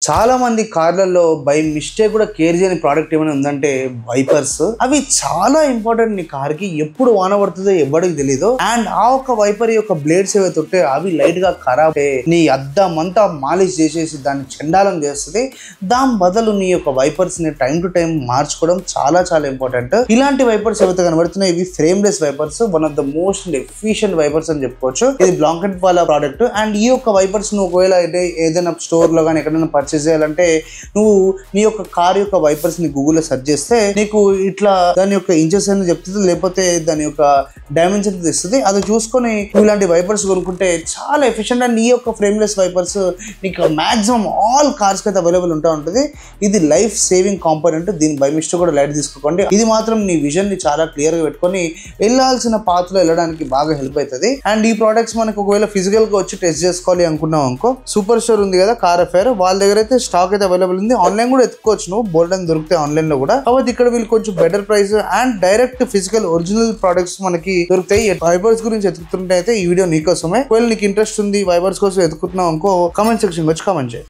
చాలా మంది కార్లలో బై మిస్టేక్ కూడా కేర్ చేయని ప్రోడక్ట్ ఏమైనా ఉందంటే వైపర్స్. అవి చాలా ఇంపార్టెంట్ నీ కార్ కి. ఎప్పుడు వాన పడుతుందో ఎవరికి తెలియదు. అండ్ ఆ ఒక వైపర్ యొక్క బ్లేడ్స్ ఏవైతే ఉంటే అవి లైట్ గా ఖరాబ్ నీ అద్దం అంతా మాలిష్ చేసేసి దాన్ని చెండాలం చేస్తుంది. దాని బదులు నీ యొక్క వైపర్స్ ని టైం టు టైం మార్చుకోవడం చాలా చాలా ఇంపార్టెంట్. ఇలాంటి వైపర్స్ ఏవైతే కనబడుతున్నాయి ఇవి frameless wipers. One of the most efficient wipers అని చెప్పుకోవచ్చు. ఇది బ్లాంకెట్ వాళ్ళ ప్రోడక్ట్. అండ్ ఈ యొక్క వైపర్స్ నువ్వు ఒకవేళ ఏదైనా స్టోర్ లో కానీ ఎక్కడైనా పర్చేస్ చేయాలంటే నువ్వు నీ యొక్క కార్ యొక్క వైపర్స్ ని గూగుల్లో సెర్చ్ చేస్తే నీకు ఇట్లా దాని యొక్క ఇంచెస్ అని చెప్తుంది, లేకపోతే దాని యొక్క డైమెన్షన్ ఇస్తుంది. అది చూసుకొని నువ్వు ఇలాంటి వైపర్స్ కొనుక్కుంటే చాలా ఎఫిషియెంట్. అండ్ ఈ యొక్క ఫ్రేమ్లెస్ వైపర్స్ నీకు మాక్సిమం ఆల్ కార్స్ కి అయితే అవైలబుల్ ఉంటా ఉంటుంది. ఇది లైఫ్ సేవింగ్ కాంపోనెంట్. దీని బై మిస్టేక్ కూడా లైట్ తీసుకోకండి. ఇది మాత్రం నీ విజన్ ని చాలా క్లియర్ గా పెట్టుకొని వెళ్ళాల్సిన పాత్ లో వెళ్ళడానికి బాగా హెల్ప్ అవుతుంది. అండ్ ఈ ప్రోడక్ట్స్ మనకు ఒకవేళ ఫిజికల్ గా వచ్చి టెస్ట్ చేసుకోవాలి అనుకున్నాం అనుకో, సూపర్ స్టోర్ ఉంది కదా కార్ అఫైర్, వాళ్ళ దగ్గర అయితే స్టాక్ అయితే అవైలబుల్ ఉంది. ఆన్లైన్ కూడా ఎత్తుకోవచ్చు, నువ్వు బోల్డ్ అని దొరుకుతాయి ఆన్లైన్ లో కూడా. కాబట్టి ఇక్కడ వీళ్ళు కొంచెం better price and direct physical original products మనకి దొరుకుతాయి. వైపర్స్ గురించి ఎత్తుకుతుంటే అయితే ఈ వీడియో నీకోసమే. ఒకవేళ నీకు ఇంట్రెస్ట్ ఉంది వైపర్స్ కోసం ఎత్తుకుంటున్నావు అనుకో, కామెంట్ సెక్షన్ వచ్చి కామెంట్ చేయి.